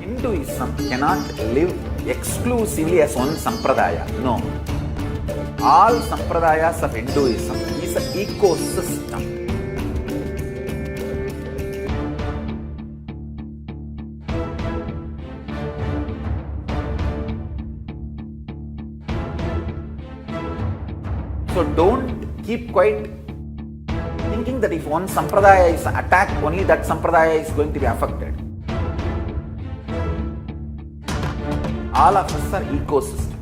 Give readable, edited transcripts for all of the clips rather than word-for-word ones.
Hinduism cannot live exclusively as one sampradaya. No. All sampradayas of Hinduism is an ecosystem. So don't keep quiet thinking that if one sampradaya is attacked, only that sampradaya is going to be affected. All of us are ecosystem.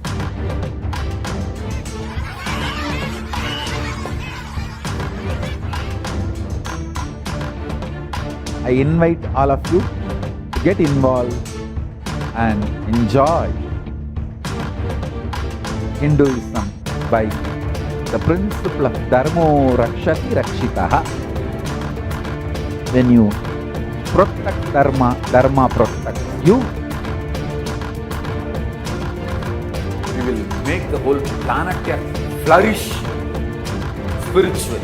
I invite all of you to get involved and enjoy Hinduism by the principle of Dharmo Rakshati Rakshitaha. When you protect Dharma, Dharma protects you. We will make the whole planet flourish spiritually.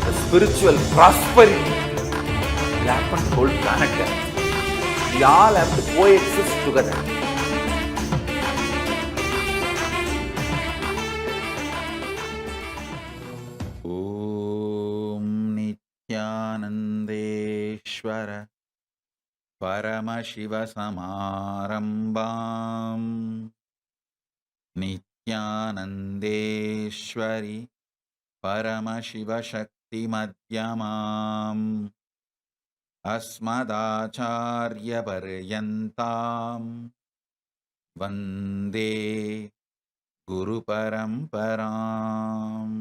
The spiritual prosperity will happen to the whole planet. We all have to coexist together. Nithyanandeshwara Paramashiva Samarambam Nithyanandeshwari Paramashiva Shakti Madhyamam Asmadacharya Paryantam Vande Guru Paramparam.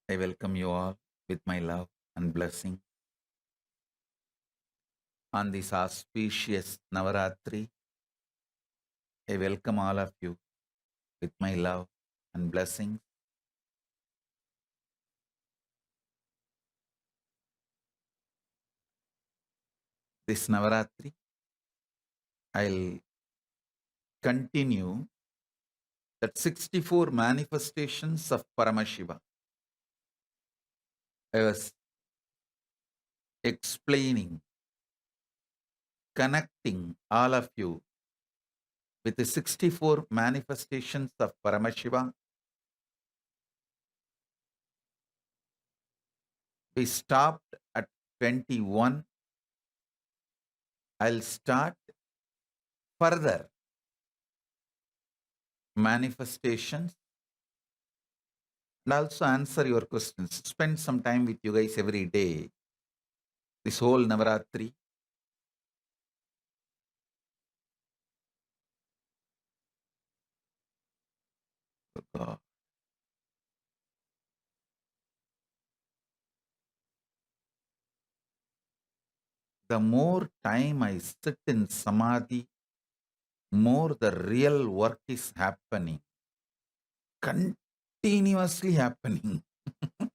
I welcome you all with my love and blessing on this auspicious Navaratri. I welcome all of you with my love and blessings. This Navaratri, I'll continue that 64 manifestations of Paramashiva. I was explaining, connecting all of you with the 64 manifestations of Paramashiva. We stopped at 21. I'll start further manifestations and also answer your questions. Spend some time with you guys every day. This whole Navaratri. God. The more time I sit in Samadhi, more the real work is happening. Continuously happening. I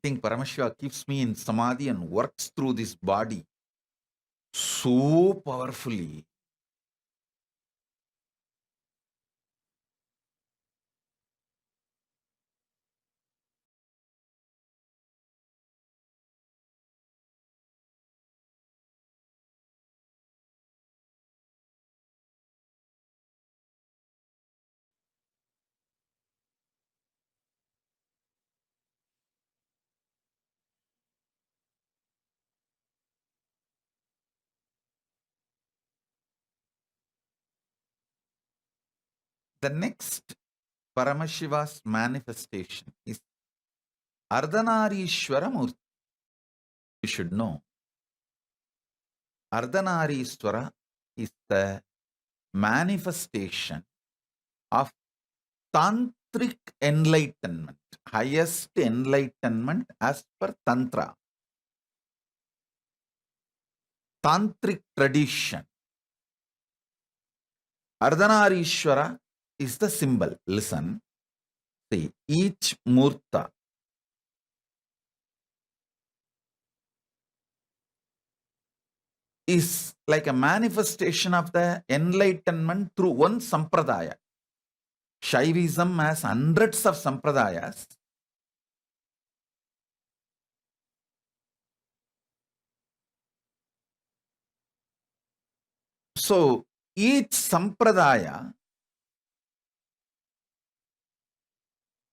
think Paramashiva keeps me in Samadhi and works through this body so powerfully. The next Paramashiva's manifestation is Ardhanareeshwara Murti. You should know. Ardhanareeshwara is the manifestation of tantric enlightenment, highest enlightenment as per Tantra. Tantric tradition. Ardhanareeshwara is the symbol. Listen. See, each Murta is like a manifestation of the enlightenment through one sampradaya. Shaivism has hundreds of sampradayas. So each sampradaya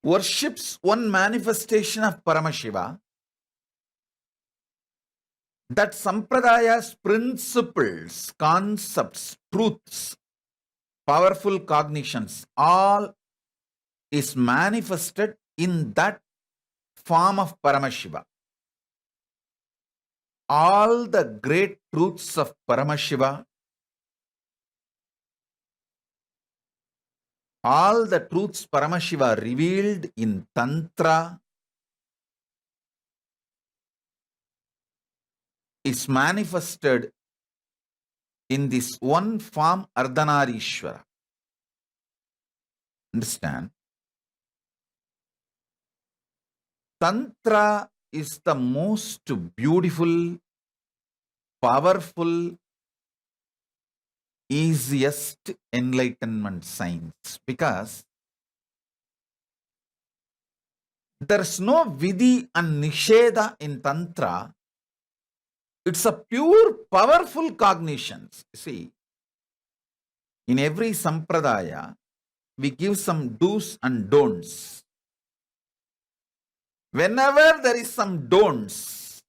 worships one manifestation of Paramashiva. That sampradaya's principles, concepts, truths, powerful cognitions, all is manifested in that form of Paramashiva. All the great truths of Paramashiva, all the truths Paramashiva revealed in Tantra is manifested in this one form, Ardhanareeshwara. Understand? Tantra is the most beautiful, powerful, easiest enlightenment science, because there's no vidhi and nisheda in Tantra. It's a pure, powerful cognitions. See, in every sampradaya, we give some do's and don'ts. Whenever there is some don'ts,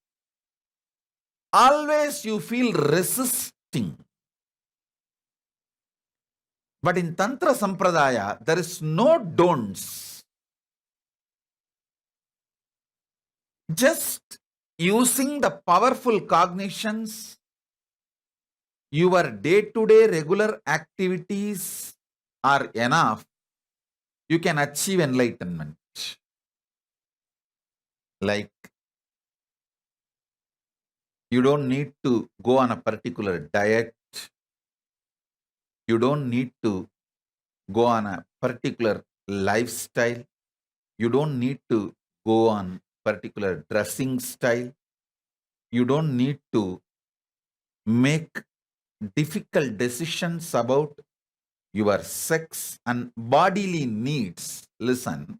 always you feel resisting. But in Tantra Sampradaya, there is no don'ts. Just using the powerful cognitions, your day-to-day regular activities are enough. You can achieve enlightenment. Like, you don't need to go on a particular diet. You don't need to go on a particular lifestyle. You don't need to go on particular dressing style. You don't need to make difficult decisions about your sex and bodily needs. Listen.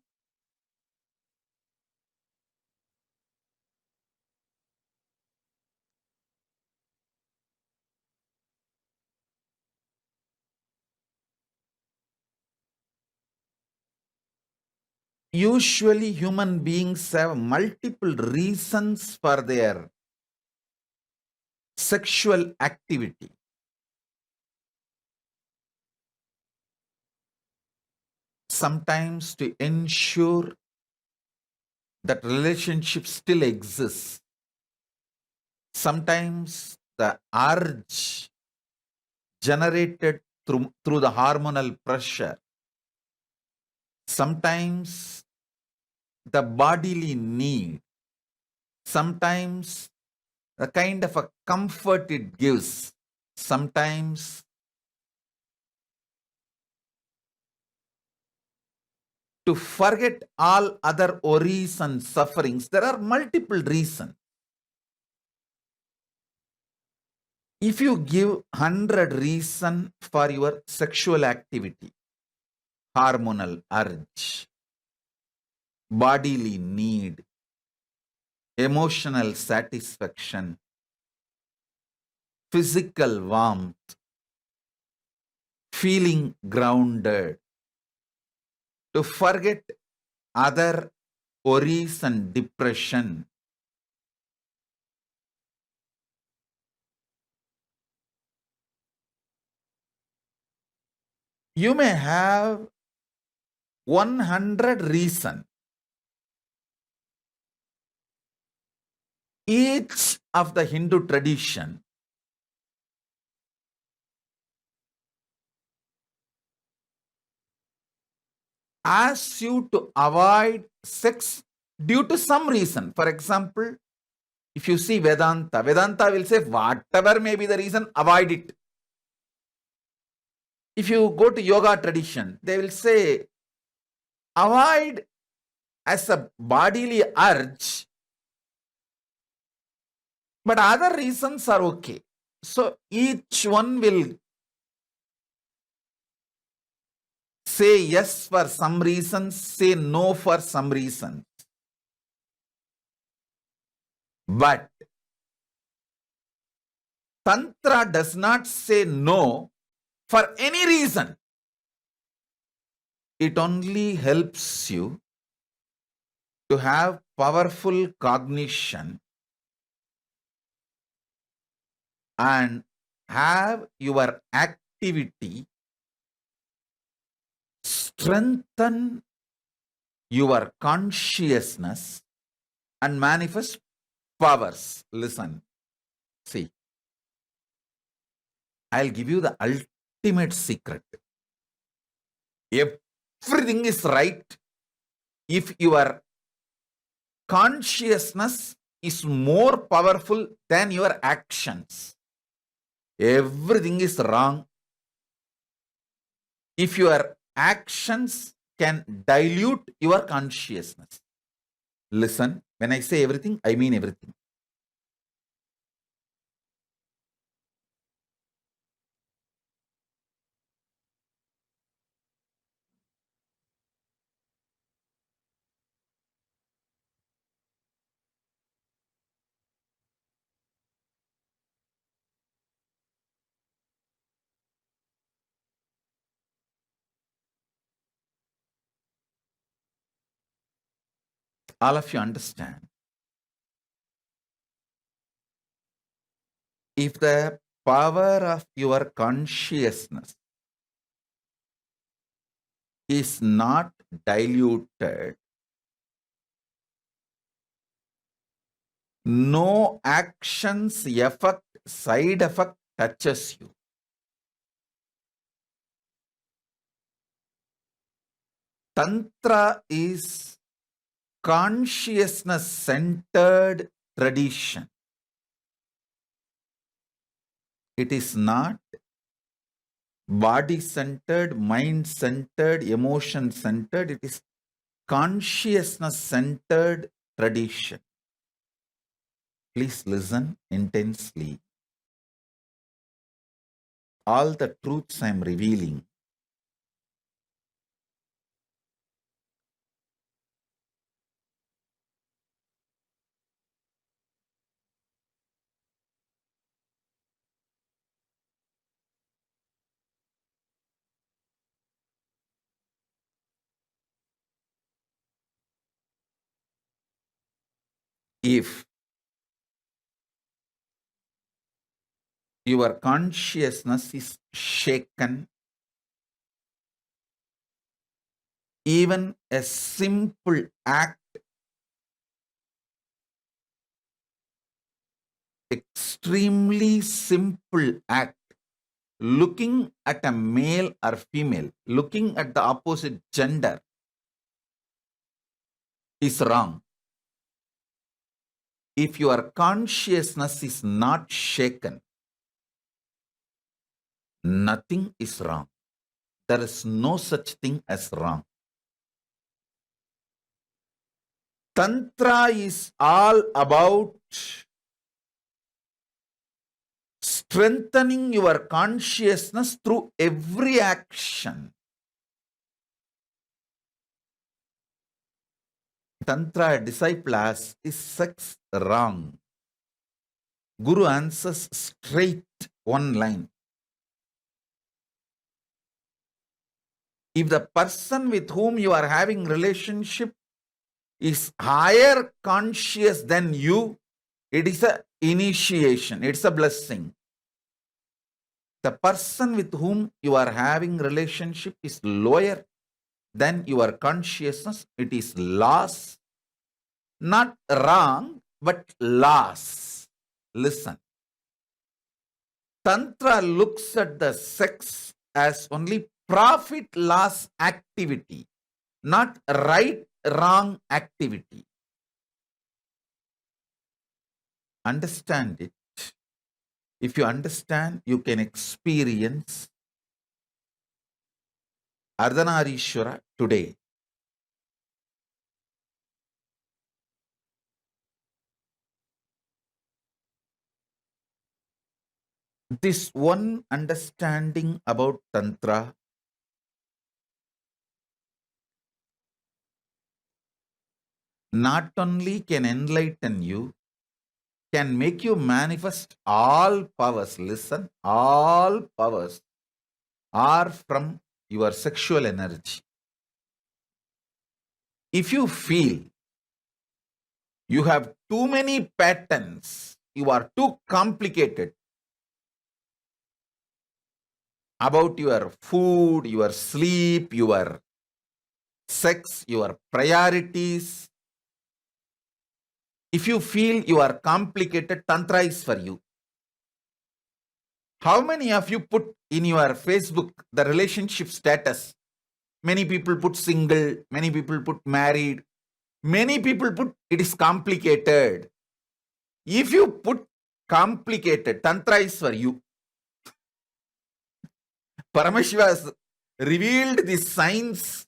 Usually human beings have multiple reasons for their sexual activity. Sometimes to ensure that relationship still exists. Sometimes the urge generated through the hormonal pressure. Sometimes the bodily need. Sometimes the kind of a comfort it gives. Sometimes to forget all other worries and sufferings. There are multiple reasons. If you give 100 reasons for your sexual activity, hormonal urge, bodily need, emotional satisfaction, physical warmth, feeling grounded, to forget other worries and depression. You may have 100 reasons. Each of the Hindu tradition asks you to avoid sex due to some reason. For example, if you see Vedanta, Vedanta will say whatever may be the reason, avoid it. If you go to yoga tradition, they will say avoid as a bodily urge, but other reasons are okay. So each one will say yes for some reasons, say no for some reason. But Tantra does not say no for any reason. It only helps you to have powerful cognition and have your activity strengthen your consciousness and manifest powers. Listen, see, I'll give you the ultimate secret. Everything is right if your consciousness is more powerful than your actions. Everything is wrong if your actions can dilute your consciousness. Listen, when I say everything, I mean everything. All of you understand. If the power of your consciousness is not diluted, no actions, effect, side effect touches you. Tantra is consciousness centered tradition. It is not body centered, mind centered, emotion centered. It is consciousness centered tradition. Please listen intensely. All the truths I am revealing if your consciousness is shaken, even a simple act, extremely simple act, looking at a male or female, looking at the opposite gender is wrong. If your consciousness is not shaken, nothing is wrong. There is no such thing as wrong. Tantra is all about strengthening your consciousness through every action. Tantra disciple asks, is sex wrong? Guru answers straight one line. If the person with whom you are having relationship is higher conscious than you, it is an initiation, it's a blessing. The person with whom you are having relationship is lower than your consciousness, it is loss. Not wrong, but loss. Listen. Tantra looks at the sex as only profit loss activity, not right wrong activity. Understand it. If you understand, you can experience Ardhanareeshwara today. This one understanding about Tantra not only can enlighten you, can make you manifest all powers. Listen, all powers are from your sexual energy. If you feel you have too many patterns, you are too complicated about your food, your sleep, your sex, your priorities. If you feel you are complicated, Tantra is for you. How many of you put in your Facebook the relationship status? Many people put single, many people put married, many people put it is complicated. If you put complicated, Tantra is for you. Paramashiva has revealed the signs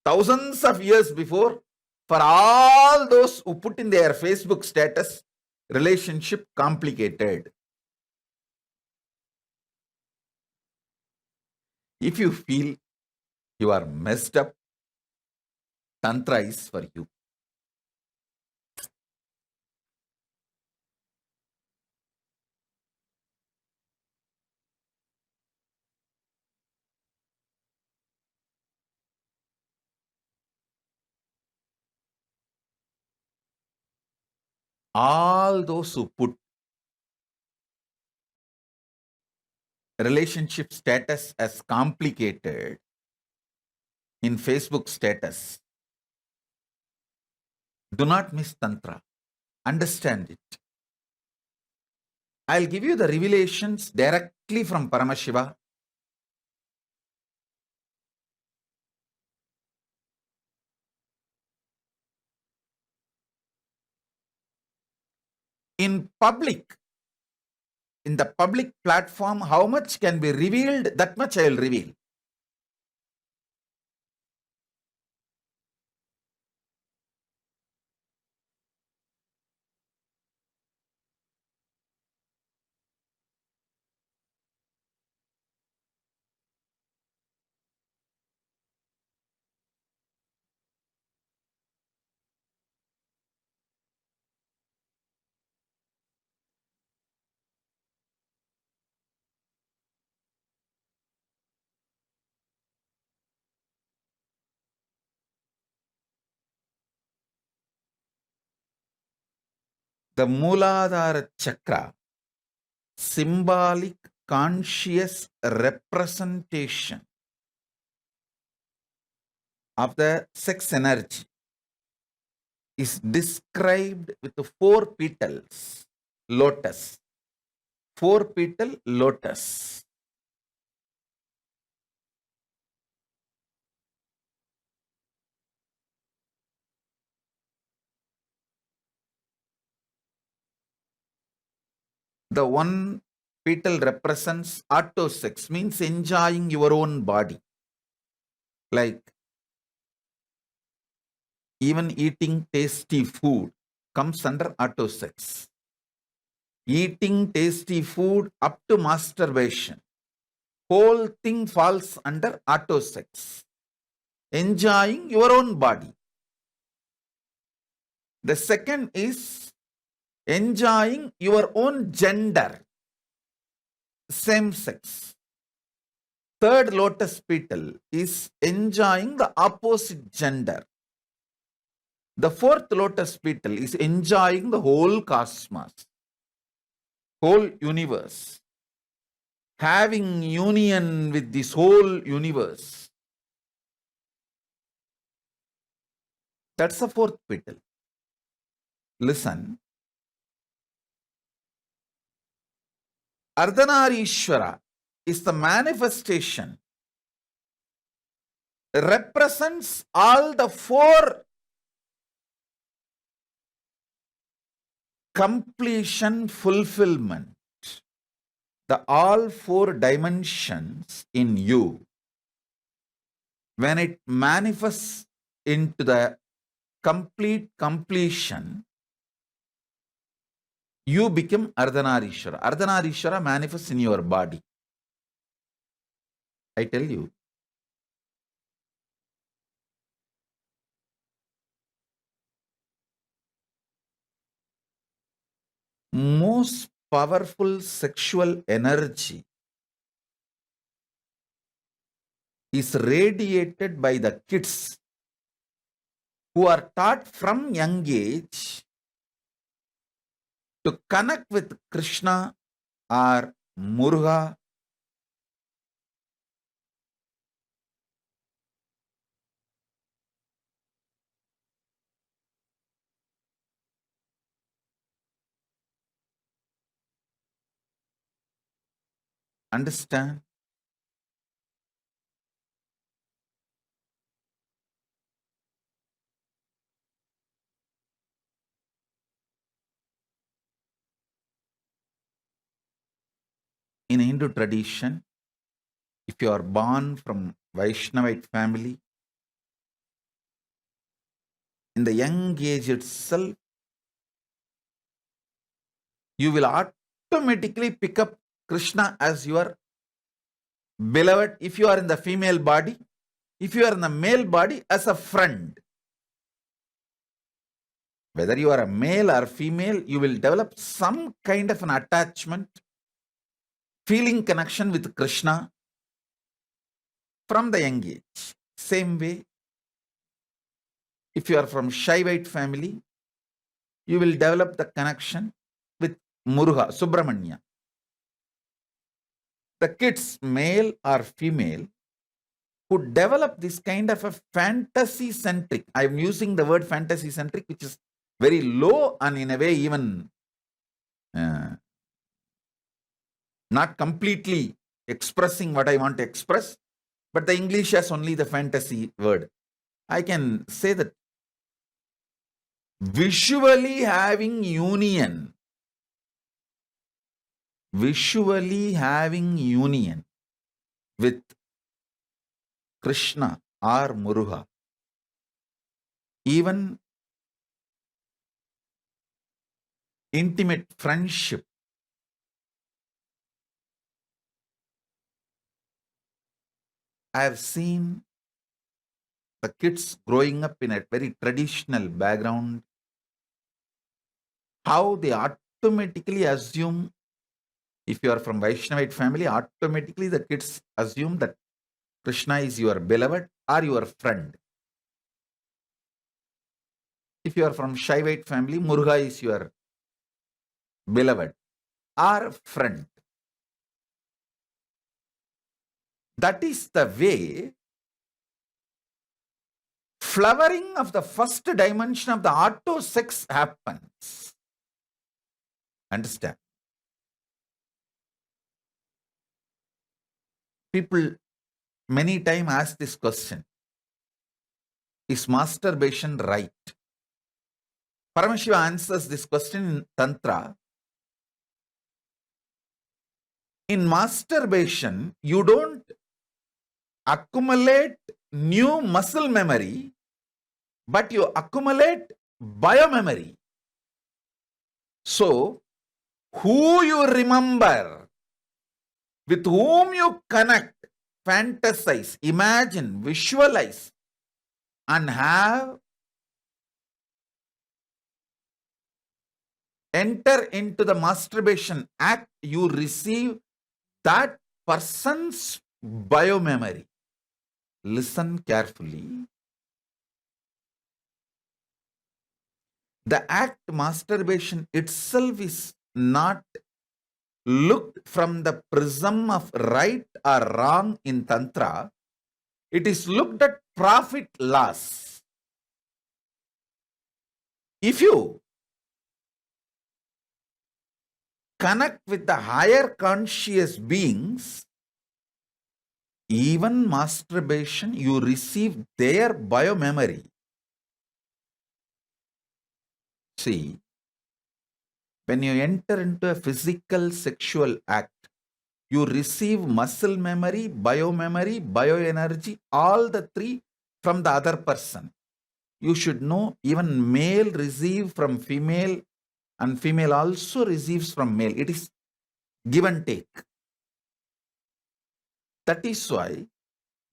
thousands of years before for all those who put in their Facebook status, relationship complicated. If you feel you are messed up, Tantra is for you. All those who put relationship status as complicated in Facebook status, do not miss Tantra. Understand it. I'll give you the revelations directly from Paramashiva. In public, in the public platform, how much can be revealed, that much I will reveal. The Mooladhara Chakra, symbolic conscious representation of the sex energy, is described with 4 petals, lotus. 4 petal lotus. The one petal represents autosex, means enjoying your own body. Like even eating tasty food comes under autosex. Eating tasty food up to masturbation, whole thing falls under autosex. Enjoying your own body. The second is enjoying your own gender, same sex. Third lotus petal is enjoying the opposite gender. The fourth lotus petal is enjoying the whole cosmos, whole universe, having union with this whole universe. That's the fourth petal. Listen. Ardhanareeshwara is the manifestation, represents all the 4 completion, fulfillment, the all 4 dimensions in you. When it manifests into the complete completion, you become Ardhanareeshwara. Ardhanareeshwara manifests in your body. I tell you, most powerful sexual energy is radiated by the kids who are taught from young age to connect with Krishna or Muruga. Understand? In Hindu tradition, if you are born from Vaishnavite family, in the young age itself, you will automatically pick up Krishna as your beloved if you are in the female body, if you are in the male body as a friend. Whether you are a male or female, you will develop some kind of an attachment, feeling connection with Krishna from the young age. Same way, if you are from Shaivite family, you will develop the connection with Muruga, Subramanya. The kids, male or female, who develop this kind of a fantasy-centric, I am using the word fantasy-centric, which is very low and in a way even not completely expressing what I want to express, but the English has only the fantasy word. I can say that visually having union with Krishna or Muruga, even intimate friendship, I have seen the kids growing up in a very traditional background, how they automatically assume, if you are from Vaishnavite family, automatically the kids assume that Krishna is your beloved or your friend. If you are from Shaivite family, Muruga is your beloved or friend. That is the way flowering of the first dimension of the auto sex happens. Understand? People many times ask this question: is masturbation right? Paramashiva answers this question in Tantra. In masturbation, you don't accumulate new muscle memory, but you accumulate biomemory. So, who you remember, with whom you connect, fantasize, imagine, visualize, and have enter into the masturbation act, you receive that person's biomemory. Listen carefully. The act masturbation itself is not looked from the prism of right or wrong in Tantra. It is looked at profit loss. If you connect with the higher conscious beings, even masturbation, you receive their biomemory. See, when you enter into a physical sexual act, you receive muscle memory, biomemory, bioenergy, all the three from the other person. You should know even male receive from female and female also receives from male. It is give and take. That is why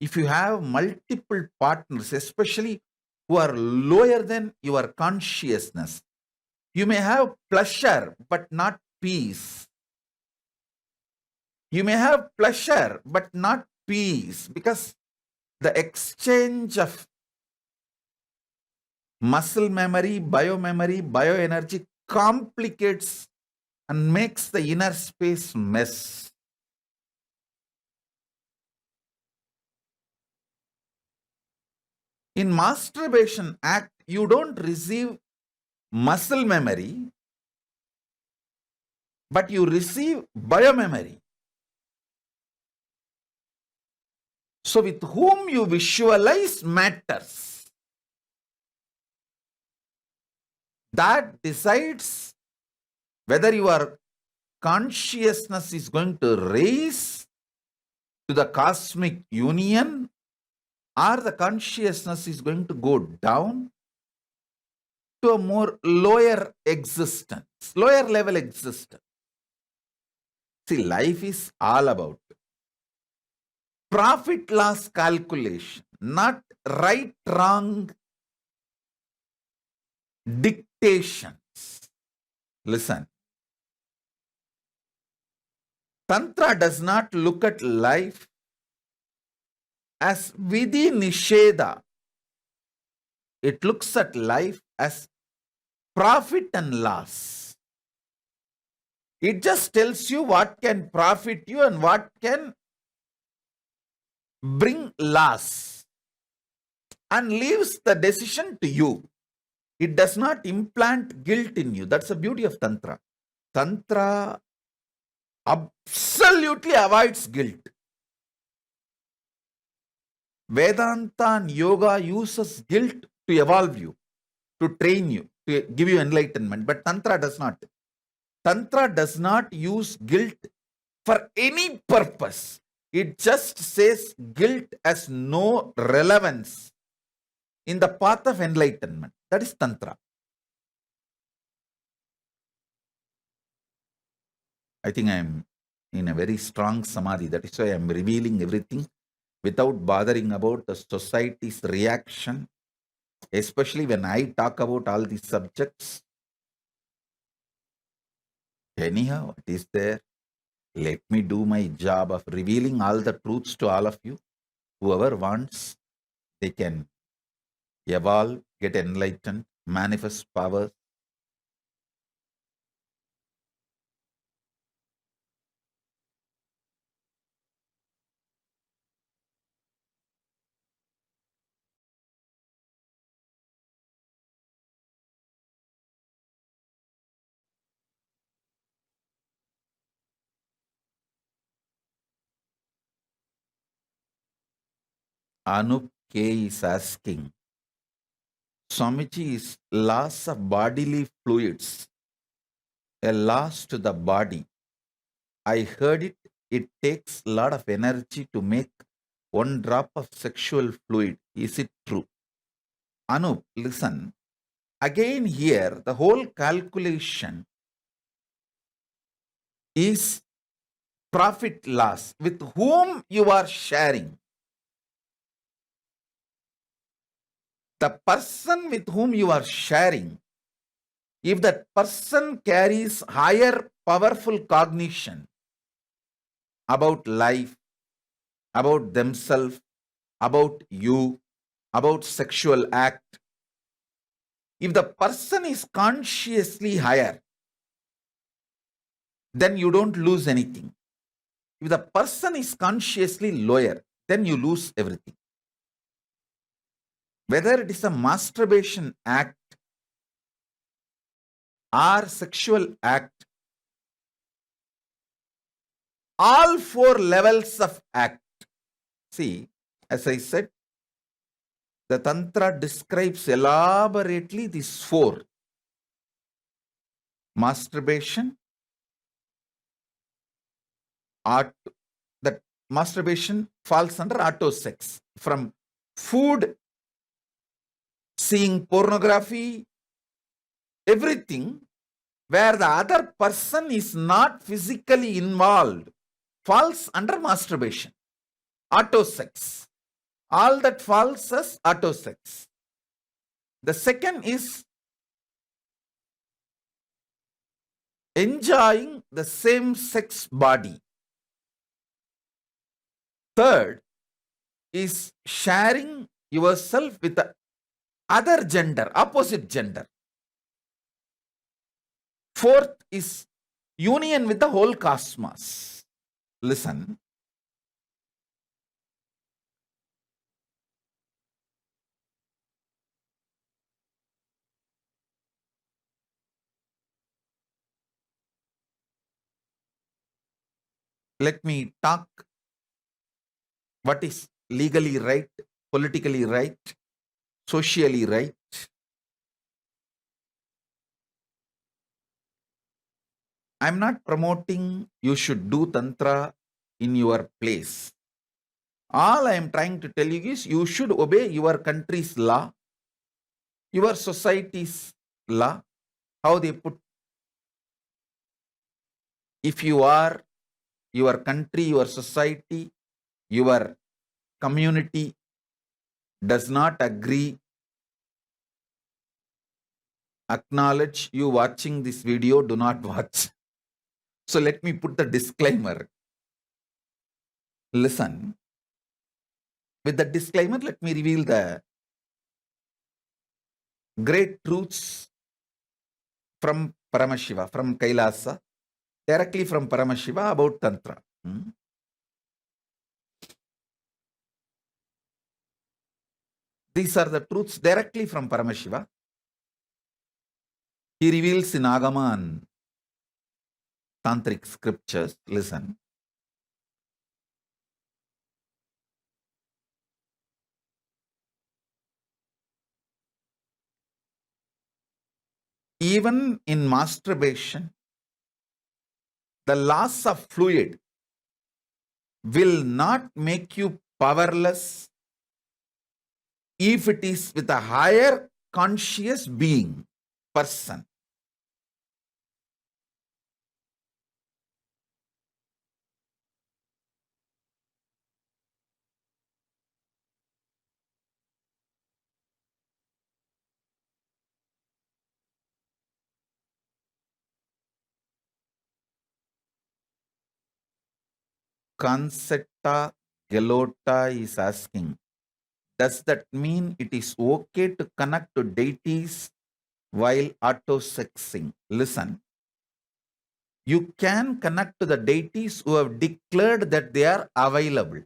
if you have multiple partners, especially who are lower than your consciousness, you may have pleasure but not peace. You may have pleasure but not peace, because the exchange of muscle memory, bioenergy complicates and makes the inner space mess. In masturbation act, you don't receive muscle memory, but you receive biomemory. So with whom you visualize matters. That decides whether your consciousness is going to raise to the cosmic union, or the consciousness is going to go down to a more lower existence, lower level existence. See, life is all about profit loss calculation, not right wrong dictations. Listen, Tantra does not look at life as vidhi nisheda. It looks at life as profit and loss. It just tells you what can profit you and what can bring loss, and leaves the decision to you. It does not implant guilt in you. That's the beauty of Tantra. Tantra absolutely avoids guilt. Vedanta and yoga uses guilt to evolve you, to train you, to give you enlightenment. But Tantra does not. Tantra does not use guilt for any purpose. It just says guilt has no relevance in the path of enlightenment. That is Tantra. I think I am in a very strong samadhi. That is why I am revealing everything without bothering about the society's reaction, especially when I talk about all these subjects. Anyhow, it is there. Let me do my job of revealing all the truths to all of you. Whoever wants, they can evolve, get enlightened, manifest powers. Anup K is asking, Swamiji, is loss of bodily fluids a loss to the body? I heard it takes a lot of energy to make one drop of sexual fluid. Is it true? Anup, listen. Again here, the whole calculation is profit loss. With whom you are sharing. The person with whom you are sharing, if that person carries higher powerful cognition about life, about themselves, about you, about sexual act, if the person is consciously higher, then you don't lose anything. If the person is consciously lower, then you lose everything. Whether it is a masturbation act or sexual act, all four levels of act. See, as I said, the Tantra describes elaborately these four. Masturbation, that masturbation falls under auto sex. From food, seeing pornography, everything where the other person is not physically involved, falls under masturbation, autosex. All that falls as autosex. The second is enjoying the same sex body. Third is sharing yourself with the other gender, opposite gender. Fourth is union with the whole cosmos. Listen. Let me talk what is legally right, politically right, socially right. I'm not promoting you should do Tantra in your place. All I am trying to tell you is you should obey your country's law, your society's law, how they put. If you are, your country, your society, your community does not agree, acknowledge, you watching this video, do not watch. So let me put the disclaimer. Listen. With the disclaimer, let me reveal the great truths from Paramashiva, from Kailasa, directly from Paramashiva about Tantra. These are the truths directly from Paramashiva. He reveals in Agama and Tantric scriptures. Listen. Even in masturbation, the loss of fluid will not make you powerless if it is with a higher conscious being, person. Concetta Gelota is asking, does that mean it is okay to connect to deities while auto-sexing? Listen, you can connect to the deities who have declared that they are available.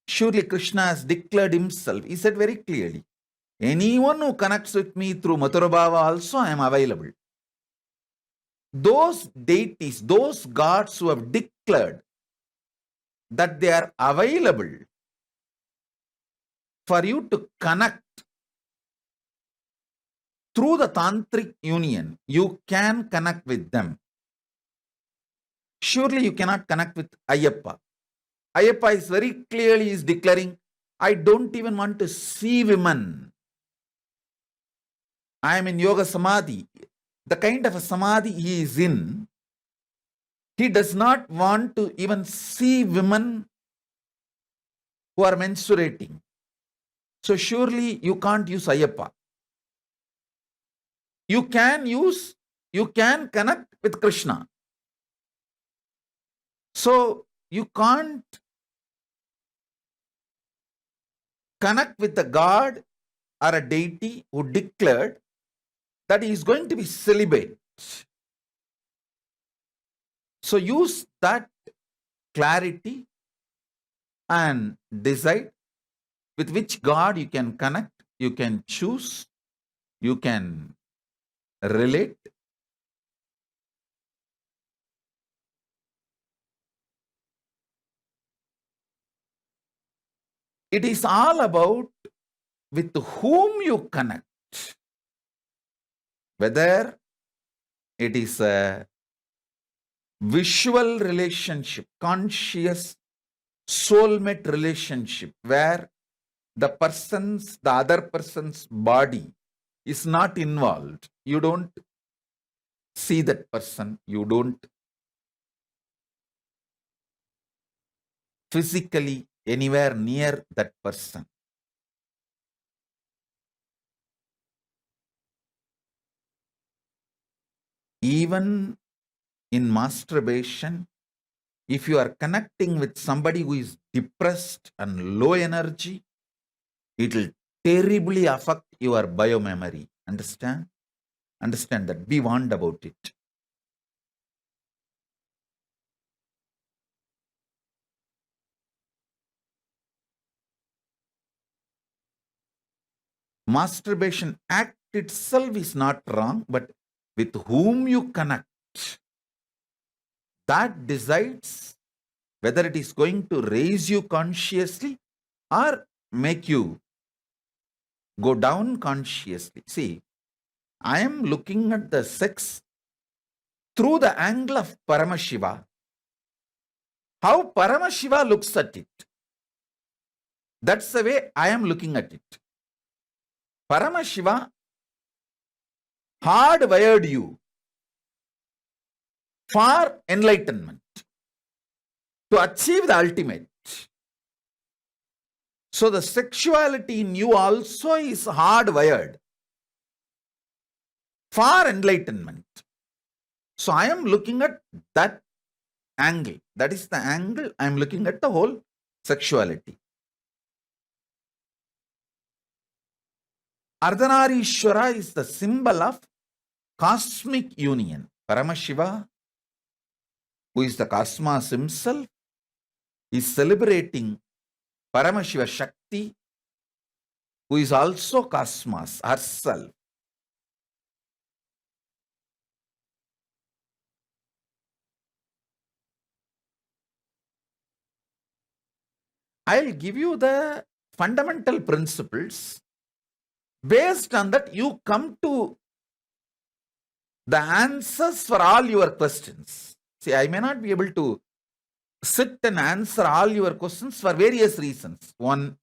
Surely Krishna has declared himself. He said very clearly, anyone who connects with me through Mathurabhava also, I am available. Those deities, those gods who have declared that they are available for you to connect through the tantric union, you can connect with them. Surely you cannot connect with Ayyappa. Ayyappa is very clearly is declaring, I don't even want to see women. I am in yoga samadhi. The kind of a samadhi he is in, he does not want to even see women who are menstruating. So surely you can't use Ayyappa. You can connect with Krishna. So you can't connect with the God or a deity who declared that he is going to be celibate. So use that clarity and decide with which God you can connect, you can choose, you can relate. It is all about with whom you connect. Whether it is a visual relationship, conscious soulmate relationship, where the other person's body is not involved. You don't see that person, you don't physically anywhere near that person. Even in masturbation, if you are connecting with somebody who is depressed and low energy, it will terribly affect your biomemory. Understand? Understand that. Be warned about it. Masturbation act itself is not wrong, but with whom you connect, that decides whether it is going to raise you consciously or make you go down consciously. See, I am looking at the sex through the angle of Paramashiva. How Paramashiva looks at it. That's the way I am looking at it. Paramashiva hardwired you for enlightenment, to achieve the ultimate. So the sexuality in you also is hardwired for enlightenment. So I am looking at that angle. That is the angle I am looking at the whole sexuality. Ardhanareeshwara is the symbol of cosmic union. Paramashiva, who is the cosmos himself, is celebrating Paramashiva Shakti, who is also cosmos herself. I'll give you the fundamental principles. Based on that, you come to the answers for all your questions. See, I may not be able to sit and answer all your questions for various reasons. One,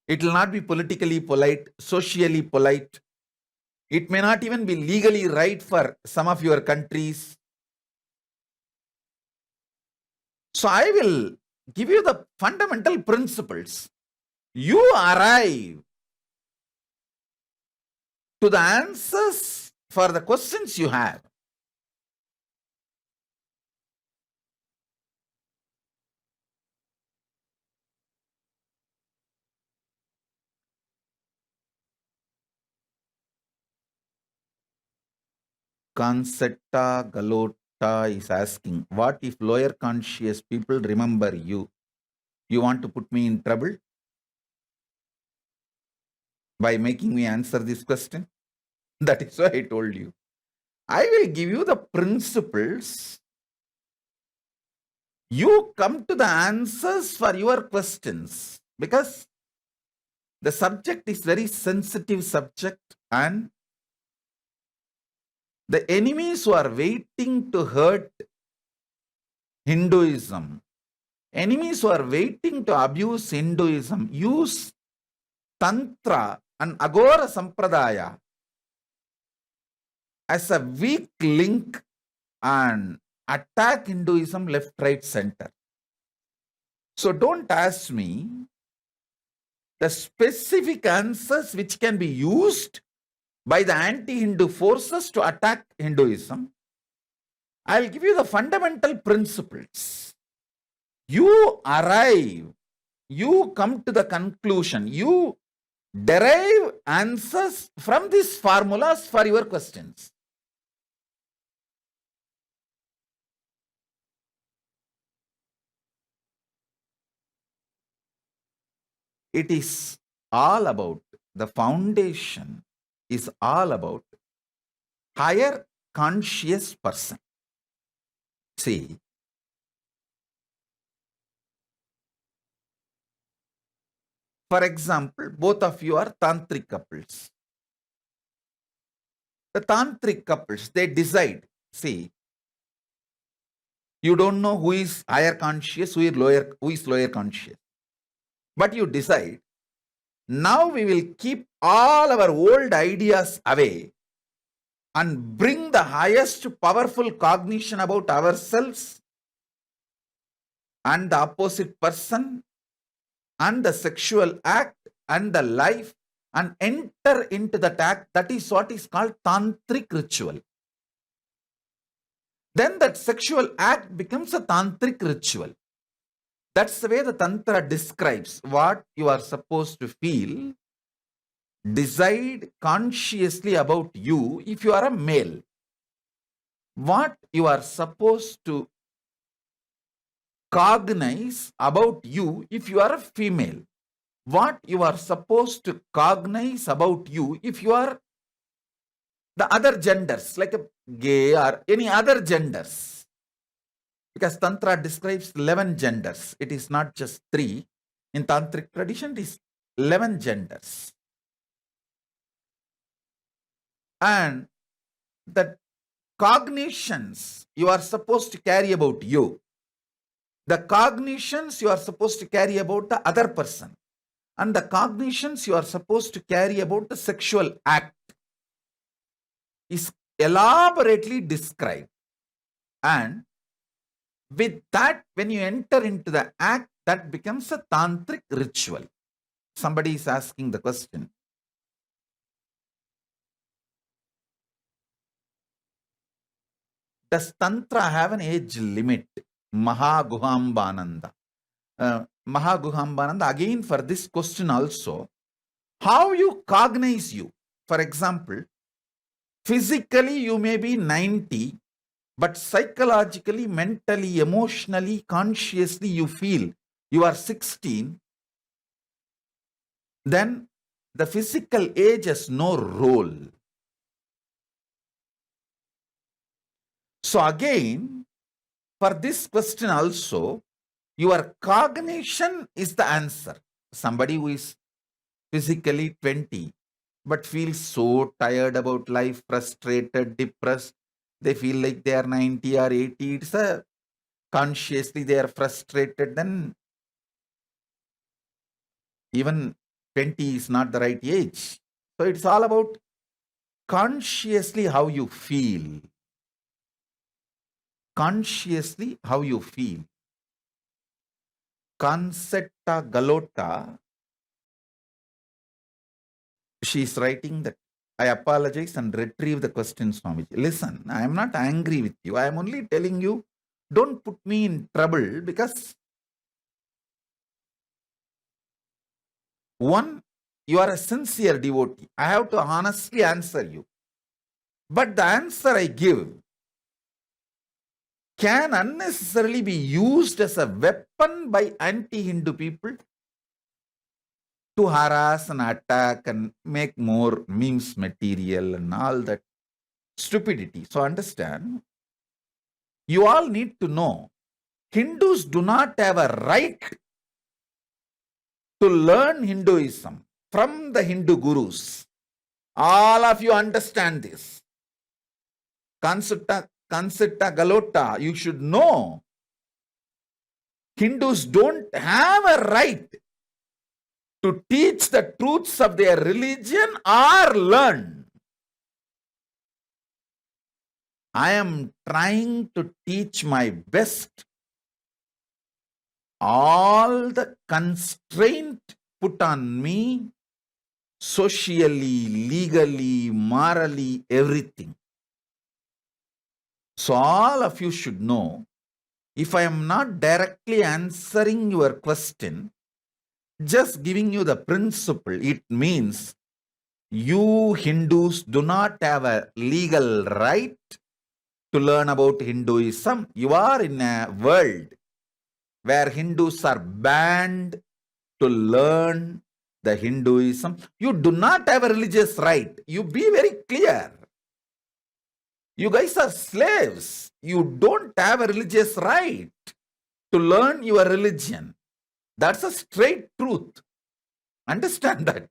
it will not be politically polite, socially polite. It may not even be legally right for some of your countries. So I will give you the fundamental principles. You arrive to the answers for the questions you have. Concetta Galota is asking, what if lower conscious people remember you? You want to put me in trouble by making me answer this question? That is why I told you. I will give you the principles. You come to the answers for your questions, because the subject is very sensitive subject, and the enemies who are waiting to hurt Hinduism, enemies who are waiting to abuse Hinduism, use Tantra and Agora Sampradaya as a weak link and attack Hinduism left, right, center. So don't ask me the specific answers which can be used by the anti-Hindu forces to attack Hinduism. I'll give you the fundamental principles. You arrive, you come to the conclusion, you derive answers from these formulas for your questions. It is all about, the foundation is all about higher conscious person. See, for example, both of you are tantric couples. The tantric couples, they decide, see, you don't know who is higher conscious, who is lower conscious. But you decide, now we will keep all our old ideas away and bring the highest powerful cognition about ourselves and the opposite person and the sexual act and the life and enter into that act. That is what is called tantric ritual. Then that sexual act becomes a tantric ritual. That's the way the Tantra describes what you are supposed to feel, decide consciously about you if you are a male, what you are supposed to cognize about you if you are a female, what you are supposed to cognize about you if you are the other genders, like a gay or any other genders. Because Tantra describes 11 genders. It is not just 3. In Tantric tradition, it is 11 genders. And the cognitions you are supposed to carry about you, the cognitions you are supposed to carry about the other person, and the cognitions you are supposed to carry about the sexual act is elaborately described. And with that, when you enter into the act, that becomes a tantric ritual. Somebody is asking the question. Does Tantra have an age limit? Mahaguhambananda. Mahaguhambananda, again for this question also, how you cognize you. For example, physically you may be 90, but psychologically, mentally, emotionally, consciously you feel you are 16, then the physical age has no role. So again, for this question also, your cognition is the answer. Somebody who is physically 20, but feels so tired about life, frustrated, depressed, they feel like they are 90 or 80, it's a consciously they are frustrated, then even 20 is not the right age. So it's all about consciously how you feel. Consciously how you feel. Concetta Galota, she is writing that I apologize and retrieve the question, Swamiji. Listen, I am not angry with you. I am only telling you, don't put me in trouble, because one, you are a sincere devotee. I have to honestly answer you. But the answer I give can unnecessarily be used as a weapon by anti-Hindu people to harass and attack and make more memes material and all that stupidity. So understand, you all need to know, Hindus do not have a right to learn Hinduism from the Hindu gurus. All of you understand this. Concetta Galota, you should know, Hindus don't have a right to teach the truths of their religion or learn. I am trying to teach my best. All the constraint put on me, socially, legally, morally, everything. So all of you should know, if I am not directly answering your question, just giving you the principle, it means you Hindus do not have a legal right to learn about Hinduism. You are in a world where Hindus are banned to learn the Hinduism. You do not have a religious right. You be very clear. You guys are slaves. You don't have a religious right to learn your religion. That's a straight truth. Understand that.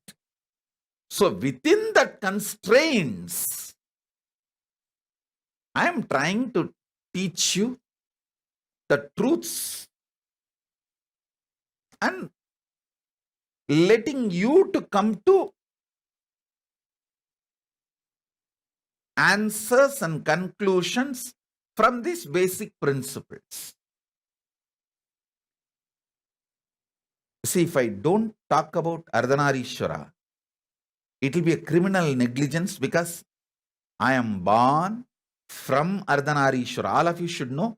So within that constraints, I am trying to teach you the truths and letting you to come to answers and conclusions from these basic principles. See, if I don't talk about Ardhanareeshwara, it will be a criminal negligence because I am born from Ardhanareeshwara. All of you should know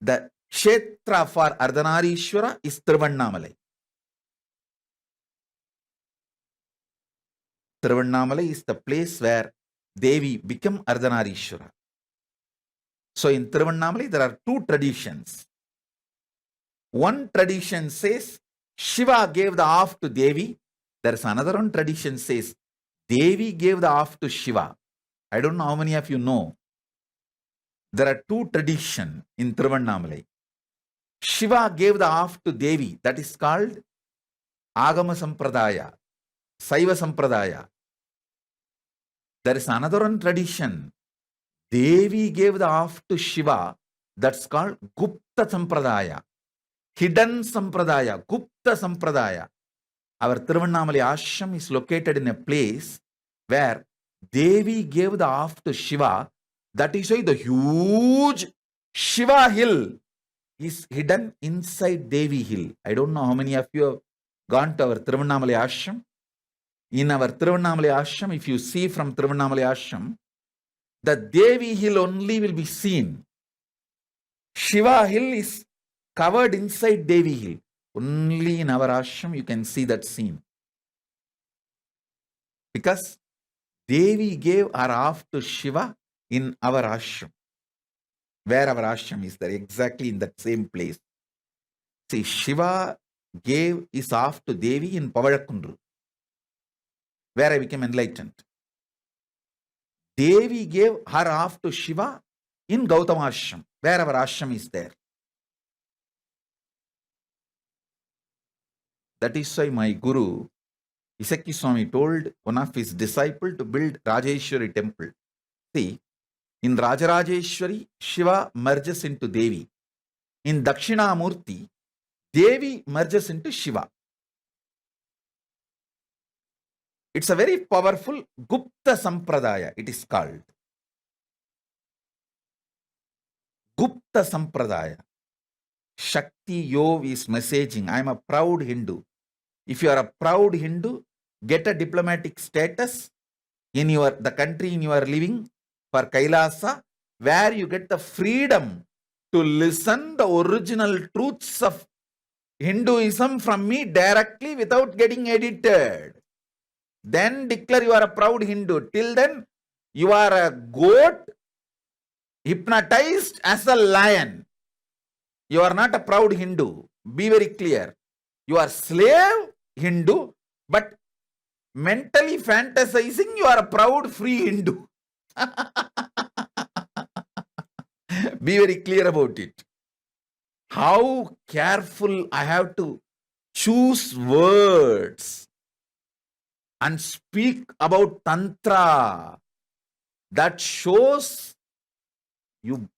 the Kshetra for Ardhanareeshwara is Tiruvannamalai. Tiruvannamalai is the place where Devi became Ardhanareeshwara. So in Tiruvannamalai, there are two traditions. One tradition says Shiva gave the half to Devi. There is another one tradition says Devi gave the half to Shiva. I don't know how many of you know. There are two traditions in Tiruvannamalai. Shiva gave the half to Devi. That is called Agama Sampradaya, Saiva Sampradaya. There is another one tradition. Devi gave the half to Shiva. That's called Gupta Sampradaya. Hidden Sampradaya, Gupta Sampradaya. Our Tiruvannamalai ashram is located in a place where Devi gave the half to Shiva. That is why the huge Shiva hill is hidden inside Devi hill. I don't know how many of you have gone to our Tiruvannamalai ashram. In our Tiruvannamalai ashram, if you see from Tiruvannamalai ashram, the Devi hill only will be seen. Shiva hill is covered inside Devi hill. Only in our ashram you can see that scene. Because Devi gave her half to Shiva in our ashram. Where our ashram is there, exactly in that same place. See, Shiva gave his half to Devi in Pavalakkundru, where I became enlightened. Devi gave her half to Shiva in Gautama ashram, where our ashram is there. That is why my Guru, Isaki Swami, told one of his disciples to build Rajeshwari temple. See, in Rajarajeshwari, Shiva merges into Devi. In Dakshinamurti, Devi merges into Shiva. It's a very powerful Gupta Sampradaya, it is called. Gupta Sampradaya. Shakti Yov is messaging, I am a proud Hindu. If you are a proud Hindu, get a diplomatic status in the country in you are living for Kailasa, where you get the freedom to listen the original truths of Hinduism from me directly without getting edited. Then declare you are a proud Hindu. Till then, you are a goat hypnotized as a lion. You are not a proud Hindu. Be very clear. You are slave Hindu, but mentally fantasizing you are a proud free Hindu. Be very clear about it. How careful I have to choose words and speak about Tantra. That shows you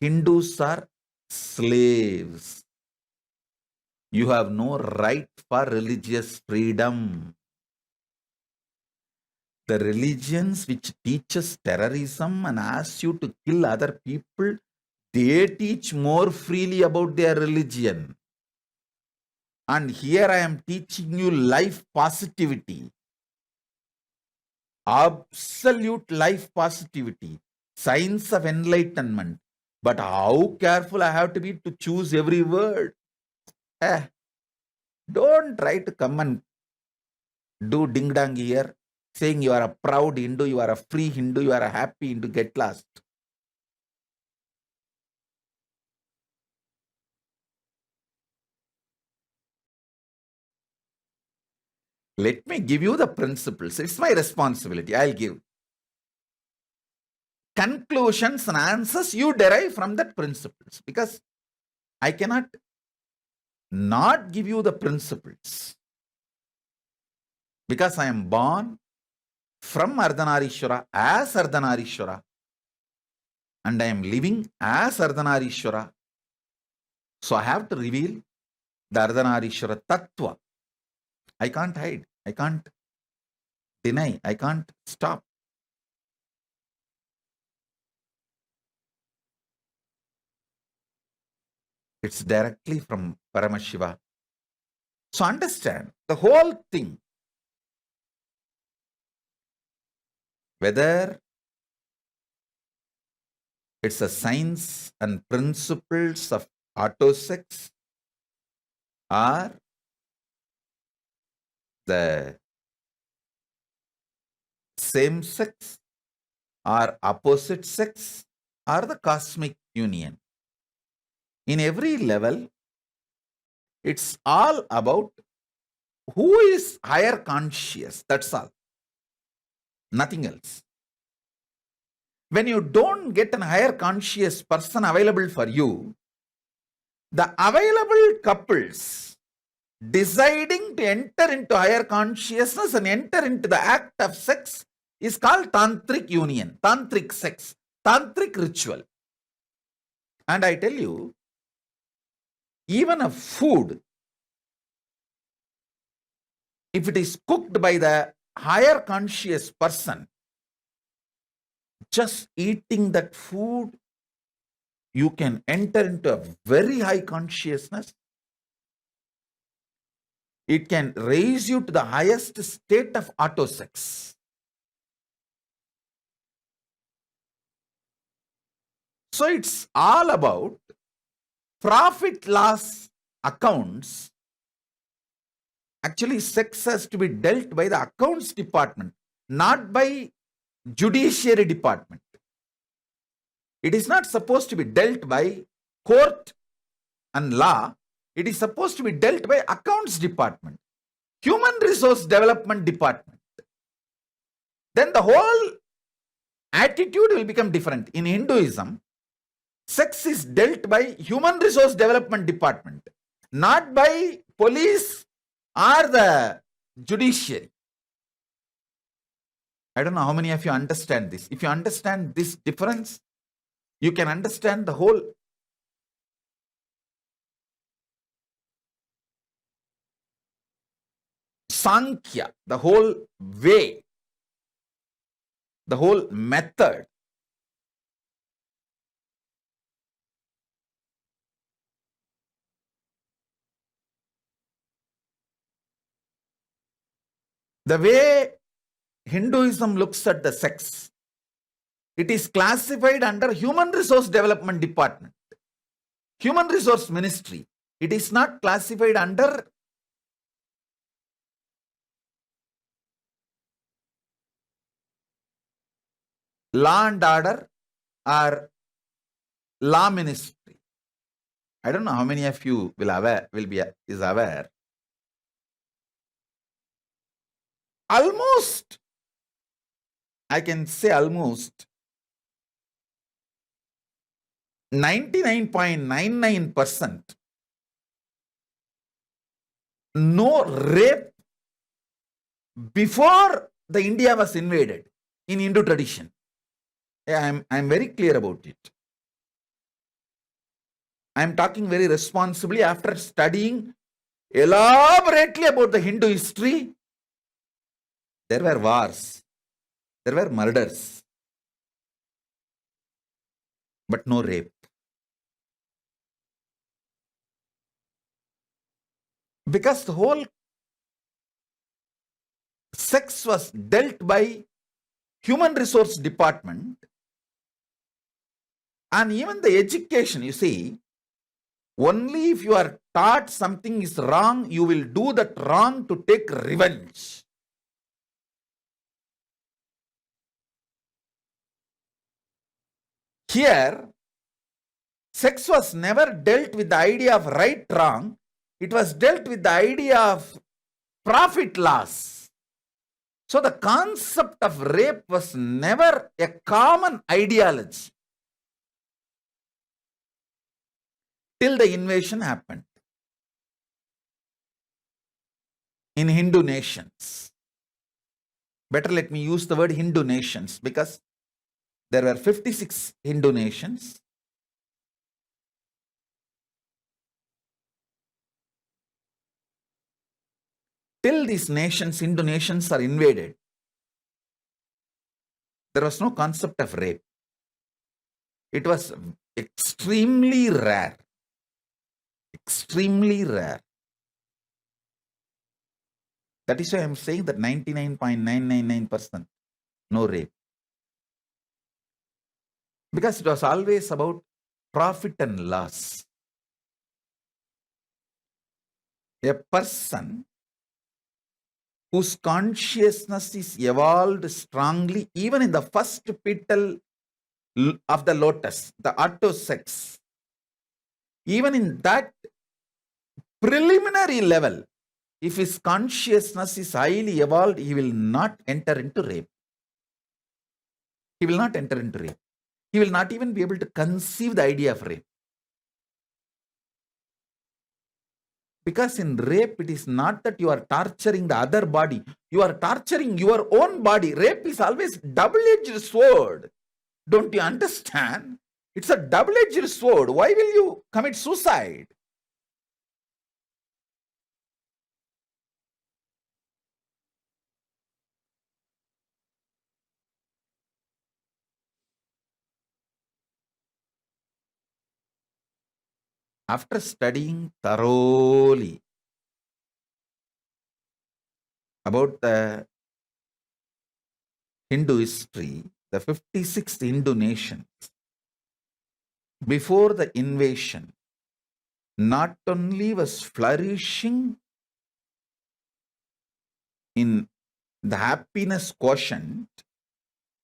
Hindus are slaves. You have no right for religious freedom. The religions which teaches terrorism and ask you to kill other people, they teach more freely about their religion. And here I am teaching you life positivity. Absolute life positivity. Science of enlightenment. But how careful I have to be to choose every word. Don't try to come and do ding-dong here, saying you are a proud Hindu, you are a free Hindu, you are a happy Hindu, get lost. Let me give you the principles. It's my responsibility. I'll give. Conclusions and answers you derive from that principles, because I cannot not give you the principles, because I am born from Ardhanareeshwara as Ardhanareeshwara and I am living as Ardhanareeshwara. So I have to reveal the Ardhanareeshwara Tattva. I can't hide, I can't deny, I can't stop. It's directly from Paramashiva. So understand the whole thing. Whether it's a science and principles of autosex or the same sex or opposite sex or the cosmic union. In every level, it's all about who is higher conscious. That's all. Nothing else. When you don't get an higher conscious person available for you, the available couples deciding to enter into higher consciousness and enter into the act of sex is called tantric union, tantric sex, tantric ritual. And I tell you, even a food, if it is cooked by the higher conscious person, just eating that food, you can enter into a very high consciousness. It can raise you to the highest state of autosex. So it's all about profit loss accounts. Actually, sex has to be dealt by the accounts department, not by judiciary department. It is not supposed to be dealt by court and law. It is supposed to be dealt by accounts department, human resource development department. Then the whole attitude will become different. In Hinduism, sex is dealt by human resource development department, not by police or the judiciary. I don't know how many of you understand this. If you understand this difference, you can understand the whole Sankhya, the whole way, the whole method. The way Hinduism looks at the sex, it is classified under human resource development department, human resource ministry. It is not classified under law and order or law ministry. I don't know how many of you is aware. Almost, I can say almost 99.99% no rape before the India was invaded in Hindu tradition. I'm very clear about it. I'm talking very responsibly after studying elaborately about the Hindu history. There were wars, there were murders, but no rape. Because the whole sex was dealt by human resource department, and even the education, you see, only if you are taught something is wrong, you will do that wrong to take revenge. Here, sex was never dealt with the idea of right, wrong. It was dealt with the idea of profit loss. So the concept of rape was never a common ideology till the invasion happened in Hindu nations. Better let me use the word Hindu nations, because there were 56 Hindu nations. Till these nations, Hindu nations, are invaded, there was no concept of rape. It was extremely rare. extremely rare. That is why I'm saying that 99.999% no rape. Because it was always about profit and loss. A person whose consciousness is evolved strongly, even in the first petal of the lotus, the auto sex, even in that preliminary level, if his consciousness is highly evolved, he will not enter into rape. He will not enter into rape. He will not even be able to conceive the idea of rape. Because in rape, it is not that you are torturing the other body. You are torturing your own body. Rape is always double-edged sword. Don't you understand? It's a double-edged sword. Why will you commit suicide? After studying thoroughly about the Hindu history, the 56 Hindu nations, before the invasion, not only was flourishing in the happiness quotient,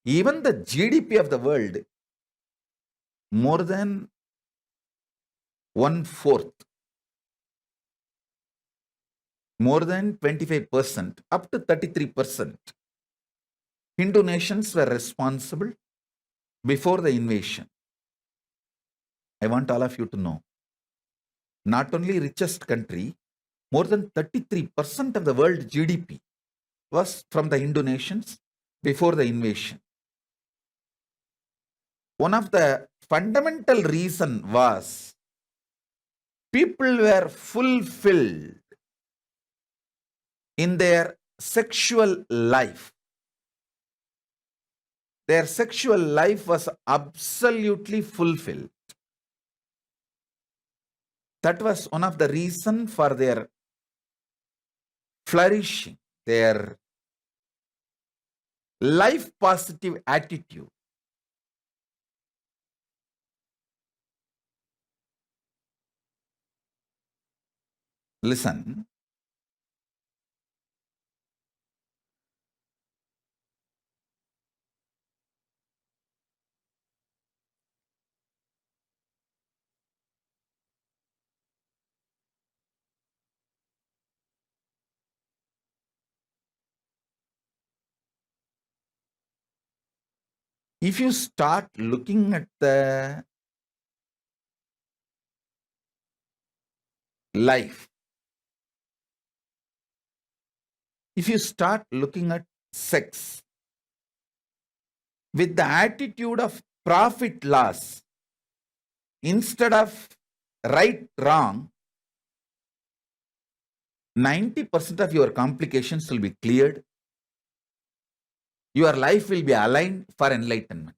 even the GDP of the world, more than 1/4, more than 25%, up to 33%, Hindu nations were responsible before the invasion. I want all of you to know, not only richest country, more than 33% of the world GDP was from the Hindu nations before the invasion. One of the fundamental reason was people were fulfilled in their sexual life. Their sexual life was absolutely fulfilled. That was one of the reasons for their flourishing, their life positive attitude. Listen, if you start looking at the life, if you start looking at sex with the attitude of profit loss instead of right wrong, 90% of your complications will be cleared. Your life will be aligned for enlightenment.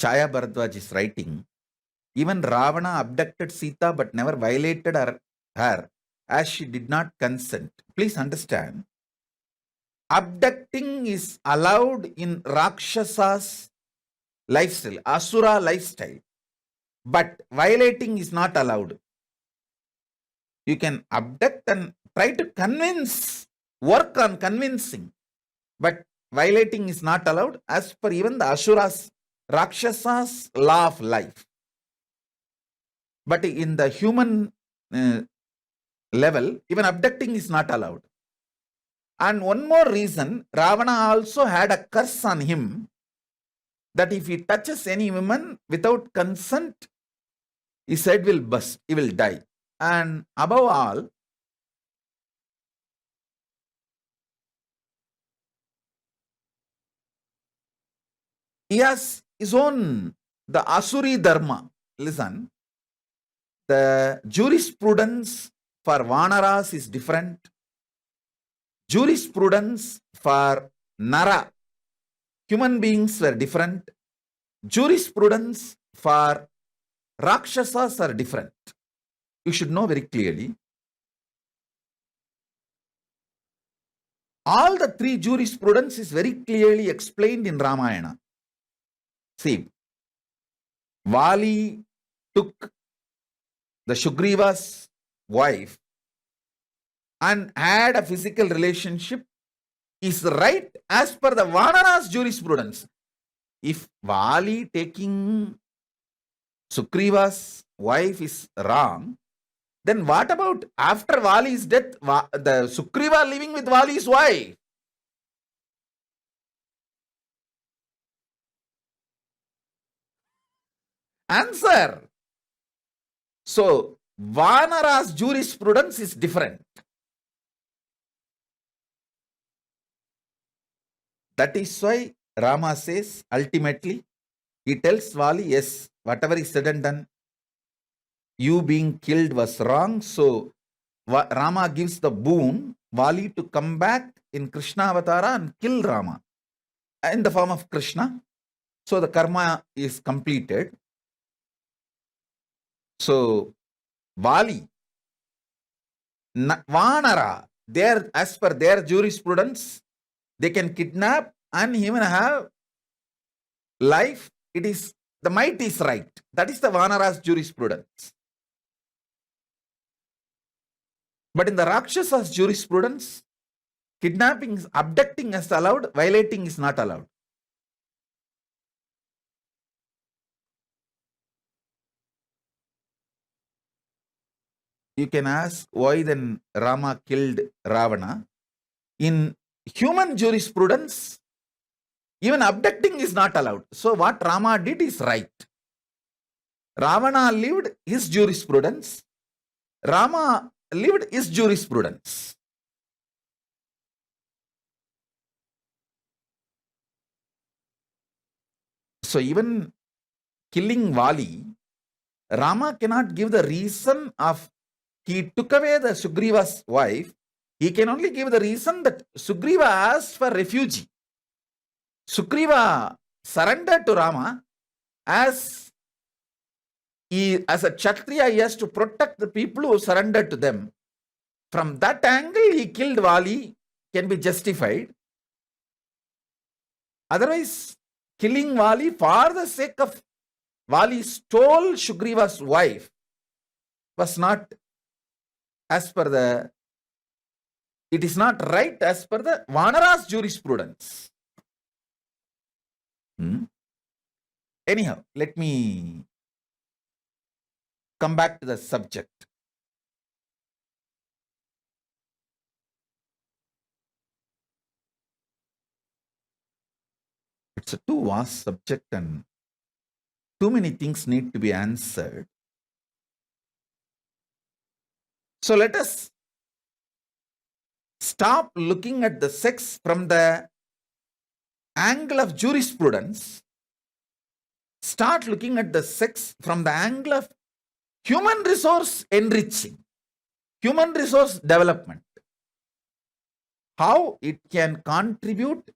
Chaya Bharadwaj is writing, even Ravana abducted Sita but never violated her as she did not consent. Please understand, abducting is allowed in Rakshasa's lifestyle, Asura lifestyle, but violating is not allowed. You can abduct and try to convince, work on convincing, but violating is not allowed as per even the Asuras, Rakshasa's law of life. But in the human level, even abducting is not allowed. And one more reason, Ravana also had a curse on him that if he touches any woman without consent, his head will burst, he will die. And above all, he has his own, the Asuri Dharma. Listen, the jurisprudence for Vanaras is different. Jurisprudence for Nara, human beings were different. Jurisprudence for Rakshasas are different. You should know very clearly. All the three jurisprudence is very clearly explained in Ramayana. See, Vali took the Sugriva's wife and had a physical relationship is right as per the Vanara's jurisprudence. If Vali taking Sugriva's wife is wrong, then what about after Vali's death, the Sugriva living with Vali's wife? Answer. So, Vanara's jurisprudence is different. That is why Rama says, ultimately, he tells Vali, yes, whatever is said and done, you being killed was wrong. So, Rama gives the boon, Vali to come back in Krishna Avatara and kill Rama in the form of Krishna. So, the karma is completed. So, Vali, Vanara, as per their jurisprudence, they can kidnap and even have life. It is, the might is right. That is the Vanara's jurisprudence. But in the Rakshasa's jurisprudence, kidnapping, abducting is allowed, violating is not allowed. You can ask why then Rama killed Ravana. In human jurisprudence, even abducting is not allowed. So what Rama did is right. Ravana lived his jurisprudence. Rama lived his jurisprudence. So even killing Vali, Rama cannot give the reason of he took away the Sugriva's wife. He can only give the reason that Sugriva asked for refugee. Sugriva surrendered to Rama as a Kshatriya, he has to protect the people who surrendered to them. From that angle, he killed Vali, can be justified. Otherwise, killing Vali for the sake of Vali stole Sugriva's wife was not as per the, it is not right as per the Vanara's jurisprudence. Anyhow, let me come back to the subject. It's a too vast subject and too many things need to be answered. So let us stop looking at the sex from the angle of jurisprudence. Start looking at the sex from the angle of human resource enriching, human resource development. How it can contribute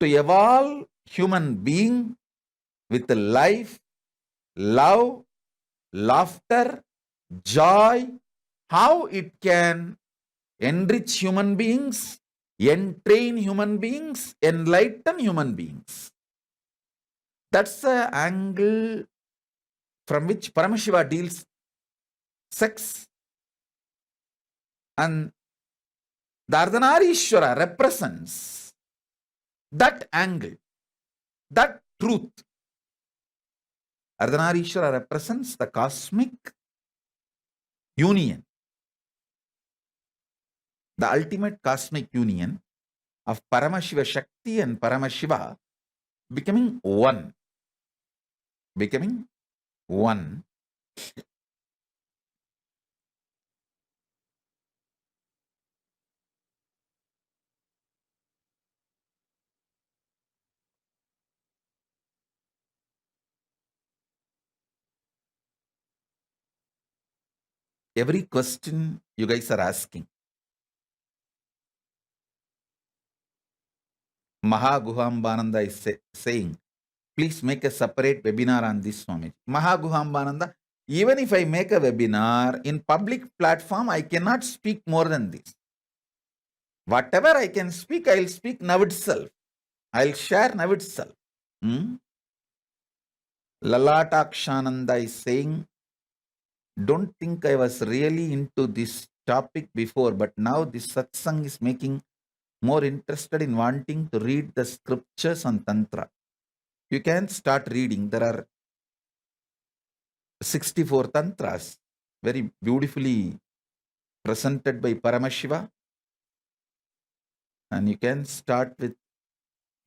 to evolve human being with life, love, laughter, joy, how it can enrich human beings, entrain human beings, enlighten human beings. That's the angle from which Paramashiva deals sex. And the Ardhanareeshwara represents that angle, that truth. Ardhanareeshwara represents the cosmic union, the ultimate cosmic union of Paramashiva Shakti and Paramashiva becoming one. Becoming one. Every question you guys are asking, Mahaguhambananda is saying, please make a separate webinar on this, Swami. Mahaguhambananda, even if I make a webinar in public platform, I cannot speak more than this. Whatever I can speak, I'll speak now itself. I'll share now itself. Lalatakshananda is saying, don't think I was really into this topic before, but now this satsang is making more interested in wanting to read the scriptures on Tantra. You can start reading. There are 64 Tantras, very beautifully presented by Paramashiva. And you can start with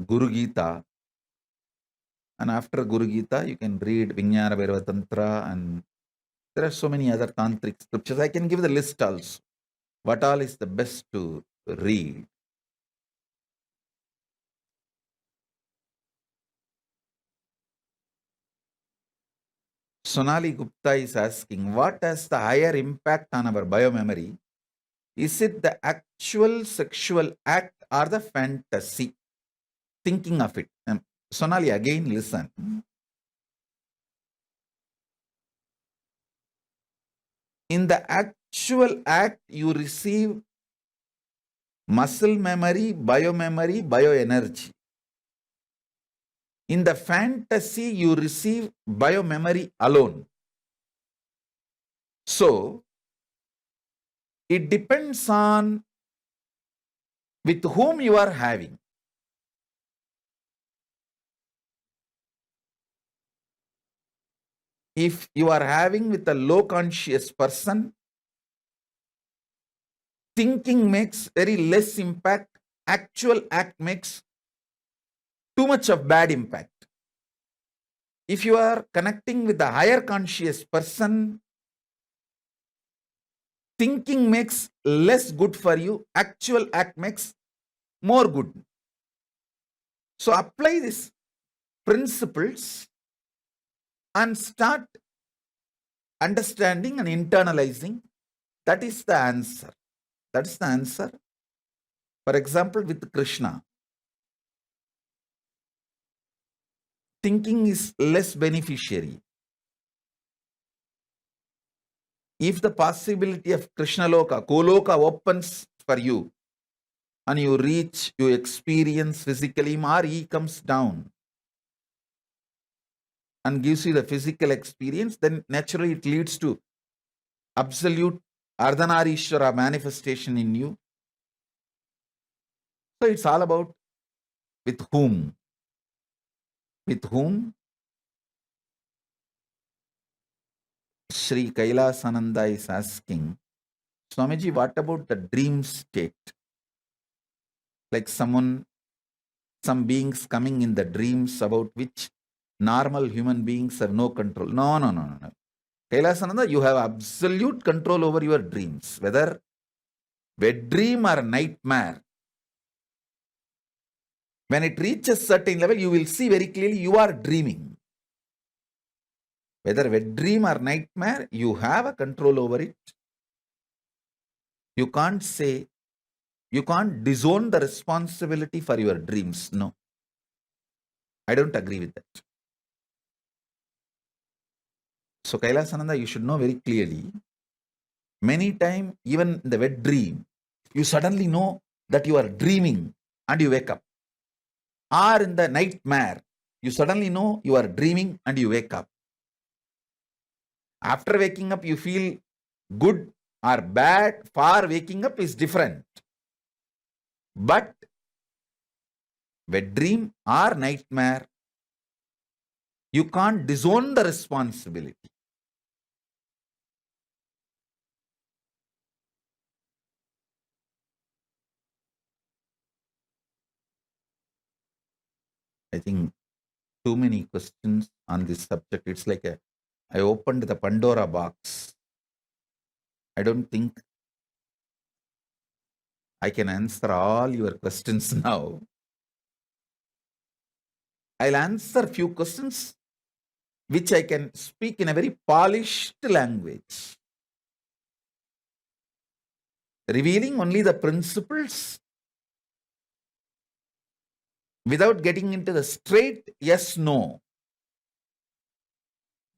Guru Gita. And after Guru Gita, you can read Vijnana Bhairava Tantra, and there are so many other tantric scriptures. I can give the list also. What all is the best to read? Sonali Gupta is asking, what has the higher impact on our biomemory? Is it the actual sexual act or the fantasy? Thinking of it. Sonali, again listen. In the actual act, you receive muscle memory, bioenergy. In the fantasy, you receive biomemory alone. So, it depends on with whom you are having. If you are having with a low conscious person, thinking makes very less impact. Actual act makes too much of bad impact. If you are connecting with a higher conscious person, thinking makes less good for you. Actual act makes more good. So apply these principles and start understanding and internalizing. That is the answer. That is the answer. For example, with Krishna, thinking is less beneficiary. If the possibility of Krishna Loka, Goloka opens for you, and you reach, you experience physically, or he comes down and gives you the physical experience, then naturally it leads to absolute Ardhanareeshwara manifestation in you. So it's all about with whom. With whom? Sri Kailasananda is asking, Swamiji, what about the dream state? Like some beings coming in the dreams about which normal human beings have no control. No. Kailasananda, you have absolute control over your dreams, whether wet dream or nightmare. When it reaches certain level, you will see very clearly you are dreaming. Whether wet dream or nightmare, you have a control over it. You can't say, you can't disown the responsibility for your dreams. No. I don't agree with that. So Kailasananda, you should know very clearly, many times, even in the wet dream, you suddenly know that you are dreaming and you wake up. Or in the nightmare, you suddenly know you are dreaming and you wake up. After waking up, you feel good or bad. For waking up is different. But wet dream or nightmare, you can't disown the responsibility. I think too many questions on this subject. It's like I opened the Pandora box. I don't think I can answer all your questions now. I'll answer few questions which I can speak in a very polished language, revealing only the principles without getting into the straight yes-no.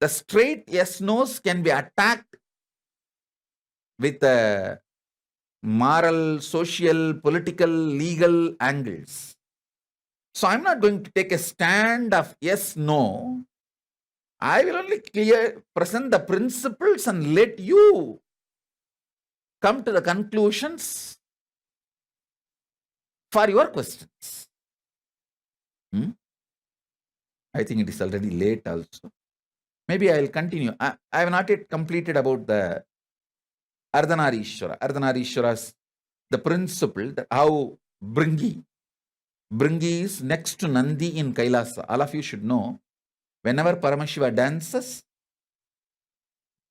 The straight yes-nos can be attacked with moral, social, political, legal angles. So I'm not going to take a stand of yes, no. I will only present the principles and let you come to the conclusions for your questions. I think it is already late also. Maybe I will continue. I have not yet completed about the Ardhanareeshwara. Ardhanareeshwara's the principle that how Bringi is next to Nandi in Kailasa. All of you should know, whenever Paramashiva dances,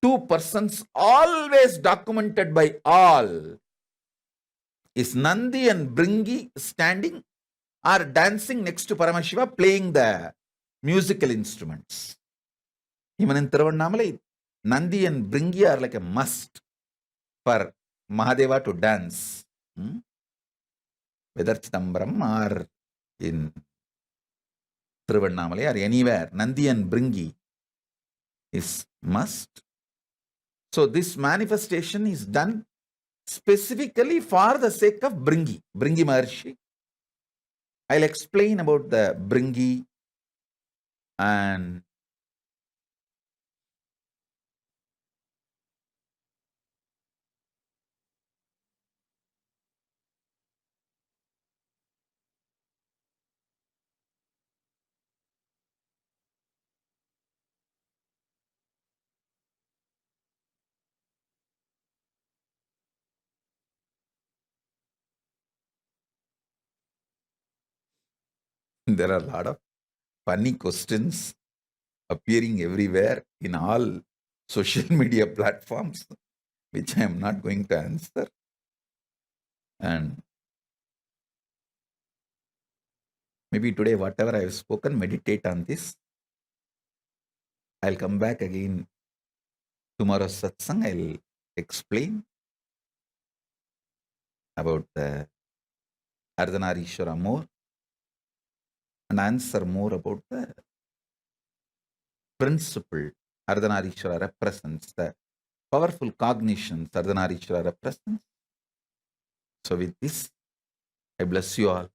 two persons always documented by all is Nandi and Bringi standing or dancing next to Paramashiva playing the musical instruments. Even in Thiruvannamalai, Nandi and Bringi are like a must for Mahadeva to dance. Whether Chidambaram or in Thiruvannamalai or anywhere, Nandi and Bringi is must. So this manifestation is done specifically for the sake of Bringi Maharshi. I'll explain about the Bringi and there are a lot of funny questions appearing everywhere in all social media platforms, which I am not going to answer. And maybe today, whatever I have spoken, meditate on this. I'll come back again tomorrow's satsang. I'll explain about the Ardhanareeshwara more and answer more about the principle Ardhanareeshwara represents, the powerful cognitions Ardhanareeshwara represents. So with this, I bless you all.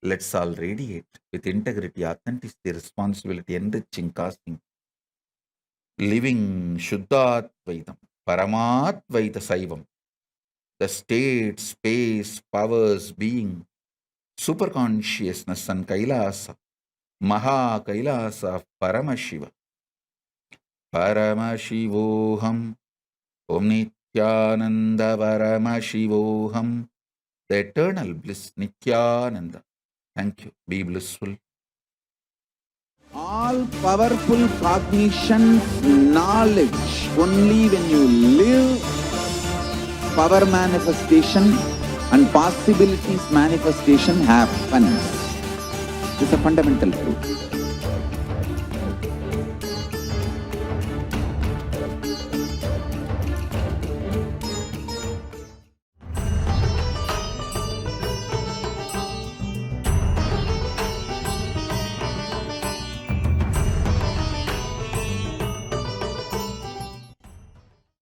Let's all radiate with integrity, authenticity, responsibility, enriching, causing, living Shuddhatvaitam, Paramatvaita Saivam, the state, space, powers, being, superconsciousness and Kailasa, mahakailasa, Paramashiva. Paramashivoham, Om Nithyananda Paramashivoham, the eternal bliss, Nithyananda. Thank you. Be blissful. All powerful cognition, knowledge, only when you live, power manifestation and possibilities manifestation happens. This is a fundamental truth.